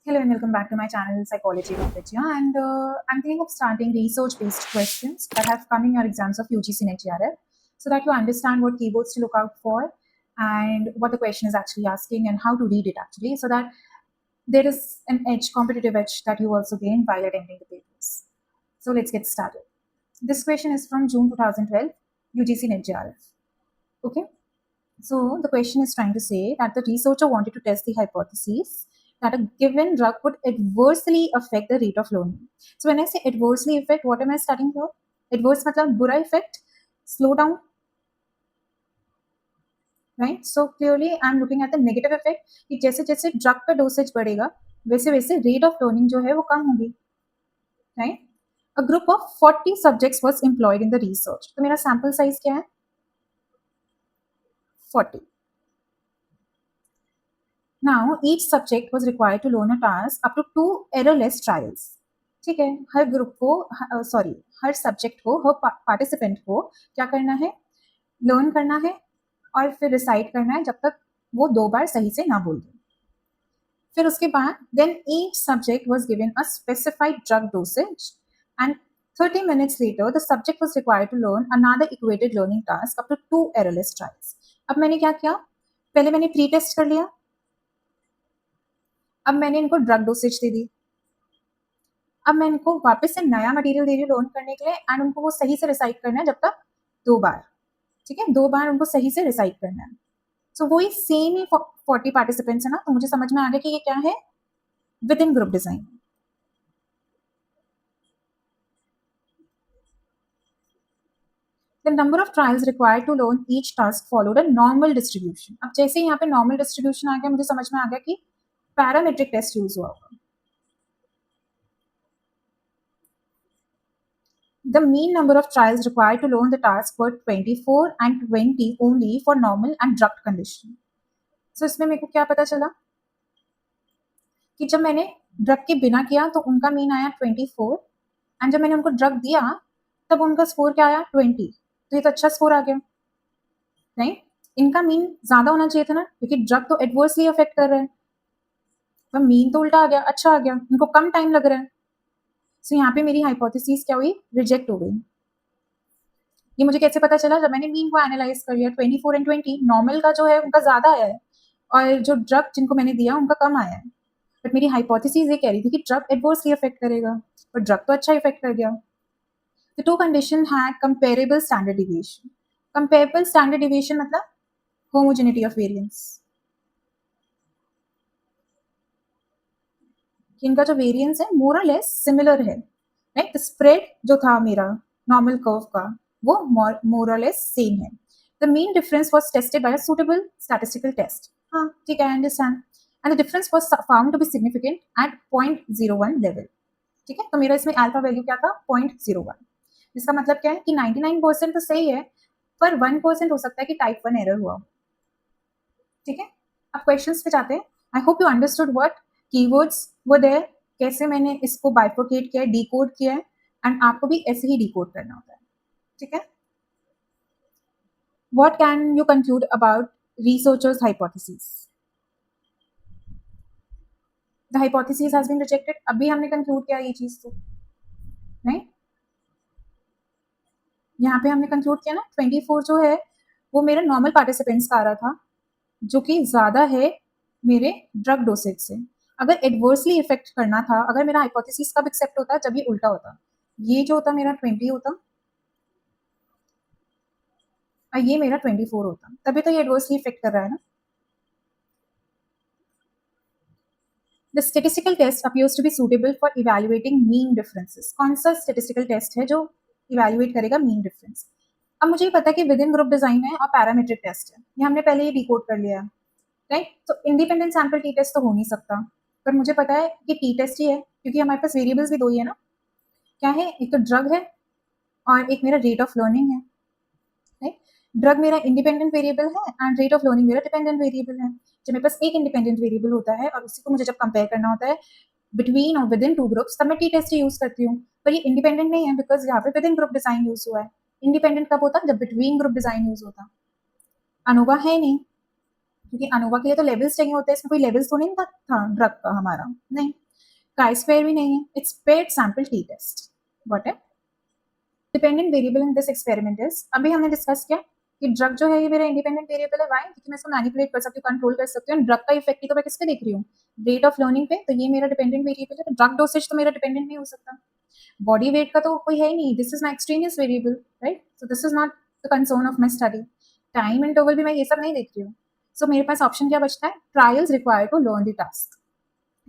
Hello and welcome back to my channel Psychology with Vidya, and I'm thinking of starting research-based questions that have come in your exams of UGC and HRF so that you understand what keywords to look out for and what the question is actually asking and how to read it actually, so that there is an edge, competitive edge that you also gain while attending the papers. So let's get started. This question is from June 2012, UGC and HRF. Okay. So the question is trying to say that the researcher wanted to test the hypothesis that a given drug would adversely affect the rate of learning. So when I say adversely affect, what am I studying here? Adverse matlab बुरा effect, slow down, right? So clearly I'm looking at the negative effect कि जैसे जैसे drug का dosage बढ़ेगा वैसे वैसे rate of learning जो है वो कम होगी, right? A group of 40 subjects was employed in the research. तो मेरा sample size क्या है? 40. Now, each subject was required to learn a task up to 2 errorless trials. ठीक है, हर ग्रुप को हर सब्जेक्ट को, हर पार्टिसिपेंट को क्या करना है? लर्न करना है और फिर रिसाइट करना है जब तक वो 2 बार सही से ना बोल दे। फिर उसके बाद then each subject was given a specified drug dosage and 30 minutes later the subject was required to learn another equated learning task up to 2 errorless trials. अब मैंने क्या किया? पहले मैंने प्री टेस्ट कर लिया, अब मैंने इनको ड्रग डोसेज दे दी, अब मैं इनको वापस से नया मटेरियल दे रही हूँ लर्न करने के लिए एंड उनको वो सही से रिसाइट करना है जब तक 2 बार, ठीक है, 2 बार उनको सही से रिसाइट करना है। सो वही सेम ही 40 पार्टिसिपेंट्स है ना, तो मुझे समझ में आ गया कि ये क्या है, with in group design. The number of trials required to learn each task followed a normal distribution. अब जैसे ही यहाँ पे नॉर्मल डिस्ट्रीब्यूशन आ गया मुझे समझ में आ गया कि पैरामेट्रिक टेस्ट यूज हुआ होगा। The mean number of trials required to learn the task were 24 and 20 only for normal and drugged condition. So इसमें मेरे को क्या पता चला कि जब मैंने ड्रग के बिना किया तो उनका मीन आया 24 एंड जब मैंने उनको ड्रग दिया तब उनका स्कोर क्या आया 20। तो ये तो अच्छा स्कोर आ गया, राइट? इनका मीन ज्यादा होना चाहिए था ना, क्योंकि ड्रग तो एडवर्सली अफेक्ट कर रहा है, तो मीन तो उल्टा आ गया, अच्छा आ गया, इनको कम टाइम लग रहा है। सो यहाँ पे मेरी हाइपोथेसिस क्या हुई? रिजेक्ट हो गई। ये मुझे कैसे पता चला? जब मैंने मीन को एनालाइज कर लिया, 24 एंड 20 नॉर्मल का जो है उनका ज्यादा आया है और जो ड्रग जिनको मैंने दिया उनका कम आया है, बट मेरी हाइपोथेसिस ये कह रही थी कि ड्रग एडवर्सली अफेक्ट करेगा, पर ड्रग तो अच्छा इफेक्ट कर गया। The two conditions had comparable standard deviation. Comparable standard deviation मतलब homogeneity of variance. इनका जो वेरिएंस है मोर और लेस सिमिलर है, राइट? द स्प्रेड जो था मेरा नॉर्मल कर्व का वो मोर और लेस सेम है। The mean difference was tested by a suitable statistical test. हाँ ठीक है, I understand. And the difference was found to be significant at 0.01 level. ठीक है, तो मेरा इसमें अल्फा वैल्यू क्या था? 0.01। इसका मतलब क्या है कि 99% तो सही है, पर 1% हो सकता है कि टाइप 1 एरर हुआ। ठीक है, अब क्वेश्चंस पे जाते हैं। I hope you understood what keywords were there, कैसे मैंने इसको बाइफोकेट किया है, डिकोड किया है, एंड आपको भी ऐसे ही डिकोड करना होता है। ठीक है, what can you conclude about researchers hypothesis? The hypothesis has been rejected. अभी हमने कंक्लूड किया ये चीज, तो नहीं, यहाँ पे हमने कंक्लूड किया ना 24 जो है वो मेरा नॉर्मल पार्टिसिपेंट्स का आ रहा था, जो कि ज्यादा है मेरे ड्रग डोसेज से। अगर एडवर्सली इफेक्ट करना था, अगर मेरा हाइपोथेसिस कब एक्सेप्ट होता जब ये उल्टा होता, ये जो होता मेरा 20 होता और ये मेरा 24 होता, तभी तो ये एडवर्सली इफेक्ट कर रहा है ना। The statistical test appears to be suitable for evaluating mean differences. कौन सा statistical test है जो evaluate करेगा mean difference? अब मुझे पता है कि विद इन ग्रुप डिजाइन है और पैरामीट्रिक टेस्ट है, ये हमने पहले ही डिकोड कर लिया है, राइट? तो इंडिपेंडेंट सैंपल टी टेस्ट तो हो नहीं सकता, पर मुझे पता है कि टी टेस्ट ही है, क्योंकि हमारे पास वेरिएबल्स भी दो ही है ना। क्या है? एक तो ड्रग है और एक मेरा रेट ऑफ लर्निंग है, राइट? ड्रग मेरा इंडिपेंडेंट वेरिएबल है एंड रेट ऑफ लर्निंग मेरा डिपेंडेंट वेरिएबल है। जब मेरे पास एक इंडिपेंडेंट वेरिएबल होता है और उसी को मुझे जब कंपेयर करना होता है बिटवीन और विद इन 2 ग्रुप्स, तब मैं टी टेस्ट यूज करती हूँ, पर ये इंडिपेंडेंट नहीं है बिकॉज यहाँ पे with in group design use हुआ है। इंडिपेंडेंट कब होता? जब बिटवीन ग्रुप डिजाइन यूज होता। अनोवा है नहीं, क्योंकि अनोवा के लिए तो लेवल्स चाहिए होते हैं, इसमें कोई लेवल्स तो नहीं था ड्रग का हमारा, नहीं। काई स्क्वायर भी नहीं है, it's paid sample T test. What है dependent variable in this experiment is, अभी हमने डिस्कस किया कि ड्रग जो है ये मेरा इंडिपेंडेंट वेरिएबल है। वाई? क्योंकि मैं इसको मैनिपुलेट कर सकती हूँ, कंट्रोल कर सकती हूँ। ड्रग का इफेक्ट तो मैं किस पे देख रही हूँ? रेट ऑफ लर्निंग पे। तो ये मेरा डिपेंडेंट वेरिएबल है, तो ड्रग डोसेज तो मेरा डिपेंडेंट नहीं हो सकता। बॉडी वेट का तो कोई है ही नहीं, this is my extraneous variable, right? So this is not the concern of my study. Time interval भी मैं ये सब नहीं देख रही हूँ। सो मेरे पास ऑप्शन क्या बचता है? Trials require to learn the task.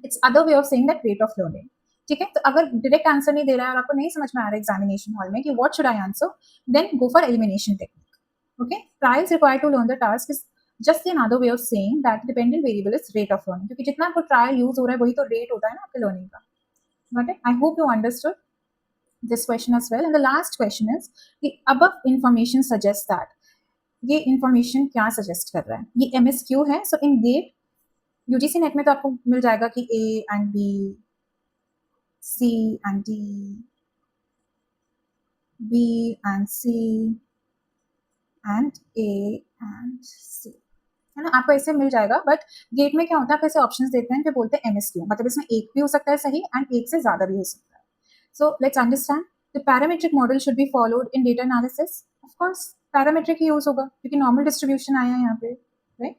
It's other way of saying that rate of learning. ठीक है, तो अगर डायरेक्ट आंसर नहीं दे रहा है और आपको नहीं समझ में आ रहा है एग्जामिनेशन हॉल में कि what should I answer, then go for elimination technique. Okay, trials require to learn the task is just another way of saying that dependent variable is rate of learning, क्योंकि जितना आपको trial use हो रहा है वही तो rate होता है ना आपके लर्निंग का। Got it? I hope you understood this question as well. And the last question is, the above information suggests that, ये information क्या suggest कर रहा है? ये MSQ है, so in GATE, UGC net में तो आपको मिल जाएगा कि A and B, C and D, B and C and A and C, है ना? आपको ऐसे मिल जाएगा। बट गेट में क्या होता है, आपको ऐसे ऑप्शंस देते हैं, फिर बोलते हैं MSQ, मतलब इसमें एक भी हो सकता है सही एंड एक से ज्यादा भी हो सकता है। So let's understand the parametric model should be followed in data analysis. Of course parametric he use होगा क्योंकि नॉर्मल डिस्ट्रीब्यूशन आया है यहाँ पे, राइट?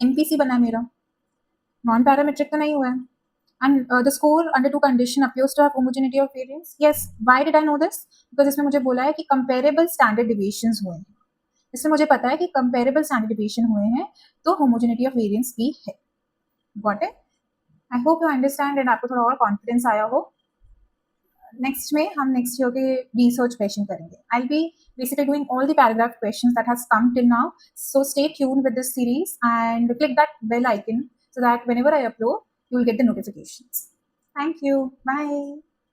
MPC बना है मेरा, नॉन पैरामीट्रिक तो नहीं हुआ है। And the score under two condition appears to have homogeneity of variance. Yes, why did I know this? Because इसमें मुझे बोला है कि comparable standard deviations हुए हैं, इसमें मुझे पता है कि comparable standard deviation हुए हैं, तो homogeneity of variance भी है। Got it? I hope you understand and आपको थोड़ा और confidence आया हो। नेक्स्ट में हम नेक्स्ट ईयर के रिसर्च क्वेश्चन करेंगे। I'll be basically doing all the paragraph questions that has come till now. So stay tuned with this series and click that bell icon so that whenever I upload, you will get the notifications. Thank you. Bye.